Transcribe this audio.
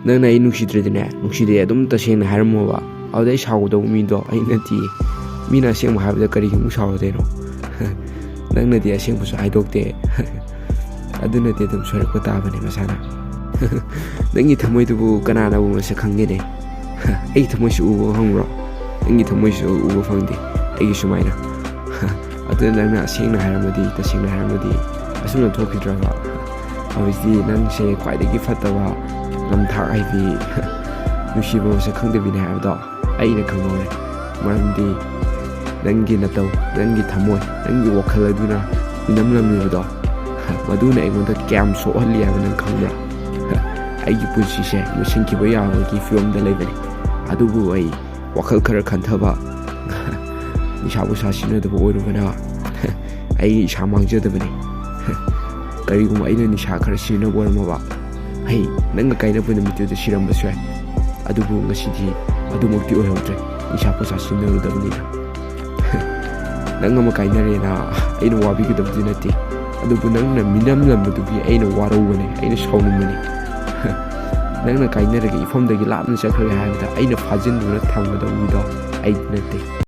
ꯅꯪꯅ ꯑꯩ ꯅꯨꯡꯁꯤꯗ꯭ꯔꯗꯤꯅꯦ ꯅꯨꯡꯁꯤꯗꯦ ꯑꯗꯨꯝ ꯇꯁꯦꯡꯅ ꯍꯥꯏꯔꯝꯃꯣꯕ ꯑꯗꯨꯗ ꯑꯩ ꯁꯥꯎꯒꯗꯧꯕ ꯃꯤꯗꯣ ꯑꯩ ꯅꯠꯇꯤꯌꯦ ꯃꯤꯅ ꯑꯁꯦꯡꯕ ꯍꯥꯏꯕꯗ ꯀꯔꯤꯒꯤ ꯑꯃꯨꯛ ꯁꯥꯎꯔꯗꯣꯏꯅꯣ ꯅꯪꯅꯗꯤ ꯑꯁꯦꯡꯕꯁꯨ ꯍꯥꯏꯗꯣꯛꯇꯦ ꯑꯗꯨꯅꯗꯤ ꯑꯗꯨꯝ ꯁꯣꯏꯔꯛꯄ ꯇꯥꯕꯅꯦ ꯃꯁꯥꯅ ꯅꯪꯒꯤ ꯊꯃꯣꯏꯗꯨꯕꯨ ꯀꯅꯥꯅꯕꯨ ꯃꯁꯛ ꯈꯪꯒꯦꯅꯦ ꯑꯩꯒꯤ ꯊꯃꯣꯏꯁꯨ ꯎꯕ ꯐꯪꯕ꯭ꯔꯣ ꯅꯪꯒꯤ ꯊꯃꯣꯏꯁꯨ ꯎꯕ ꯐꯪꯗꯦ ꯑꯩꯒꯤ ꯁꯨꯃꯥꯏꯅ ꯑꯗꯨꯅ ꯅꯪꯅ ꯑꯁꯦꯡꯅ ꯍꯥꯏꯔꯝꯃꯗꯤ ꯇꯁꯦꯡꯅ ꯍꯥꯏꯔꯝꯃꯗꯤ ꯑꯁꯨꯝꯅ ꯊꯣꯛꯈꯤꯗ꯭ꯔꯕ ꯍꯧꯖꯤꯛꯇꯤ ꯅꯪꯁꯦ ꯈ꯭ꯋꯥꯏꯗꯒꯤ ꯐꯠꯇꯕ ꯂꯝꯊꯥꯛ ꯍꯥꯏꯗꯤ ꯅꯨꯡꯁꯤꯕ ꯃꯁꯛ ꯈꯪꯗꯕꯤꯅꯦ ꯍꯥꯏꯕꯗꯣ ꯑꯩꯅ ꯈꯪꯍꯧꯔꯦ ꯃꯔꯝꯗꯤ ꯅꯪꯒꯤ ꯅꯇꯧ ꯅꯪꯒꯤ ꯊꯃꯣꯏ ꯅꯪꯒꯤ ꯋꯥꯈꯜ ꯑꯗꯨꯅ ꯏꯅꯝꯂꯝꯂꯤꯕꯗꯣ ꯃꯗꯨꯅ ꯑꯩꯉꯣꯟꯗ ꯀꯌꯥꯝ ꯁꯣꯛꯍꯜꯂꯤ ꯍꯥꯏꯕ ꯅꯪ ꯈꯪꯕ꯭ꯔꯥ ꯑꯩꯒꯤ ꯄꯨꯟꯁꯤꯁꯦ ꯂꯣꯏꯁꯤꯟꯈꯤꯕ ꯌꯥꯕꯒꯤ ꯐꯤꯕꯝꯗ ꯂꯩꯕꯅꯤ ꯑꯗꯨꯕꯨ ꯑꯩ ꯋꯥꯈꯜ ꯈꯔ ꯈꯟꯊꯕ ꯅꯤꯁꯥ ꯄꯨꯁꯥ ꯁꯤꯖꯤꯟꯅꯗꯕ ꯑꯣꯏꯔꯨꯕꯅ ꯑꯩ ꯏꯁꯥ ꯃꯥꯡꯖꯗꯕꯅꯤ ꯀꯔꯤꯒꯨꯝꯕ ꯑꯩꯅ ꯅꯤꯁꯥ ꯈꯔ ꯁꯤꯖꯤꯟꯅꯕ ꯑꯣꯏꯔꯝꯃꯕ ꯅꯪꯒ ꯀꯥꯏꯅꯕ ꯅꯨꯃꯤꯠꯇꯨꯗ ꯁꯤꯔꯝꯕꯁꯨ ꯌꯥꯏ ꯑꯗꯨꯕꯨ ꯉꯁꯤꯗꯤ ꯑꯗꯨꯃꯛꯇꯤ ꯑꯣꯏꯍꯧꯗ꯭ꯔꯦ ꯅꯤꯁꯥ ꯄꯨꯁꯥ ꯁꯤꯖꯤꯟꯅꯔꯨꯗꯕꯅꯤꯅ ꯅꯪ ꯑꯃ ꯀꯥꯏꯅꯔꯦꯅ ꯑꯩꯅ ꯋꯥꯕꯤꯒꯗꯕꯗꯤ ꯅꯠꯇꯦ ꯑꯗꯨꯕꯨ ꯅꯪꯅ ꯃꯤꯅꯝꯂꯝꯕꯗꯨꯒꯤ ꯑꯩꯅ ꯋꯥꯔꯧꯕꯅꯦ ꯑꯩꯅ ꯁꯥꯎꯅꯤꯡꯕꯅꯦ ꯅꯪꯅ ꯀꯥꯏꯅꯔꯒ ꯏꯐꯝꯗꯒꯤ ꯂꯥꯞꯅ ꯆꯠꯈ꯭ꯔꯒꯦ ꯍꯥꯏꯕꯗ ꯑꯩꯅ ꯐꯥꯖꯤꯟꯗꯨꯅ ꯊꯝꯒꯗꯕ ꯃꯤꯗꯣ ꯑꯩ ꯅꯠꯇꯦ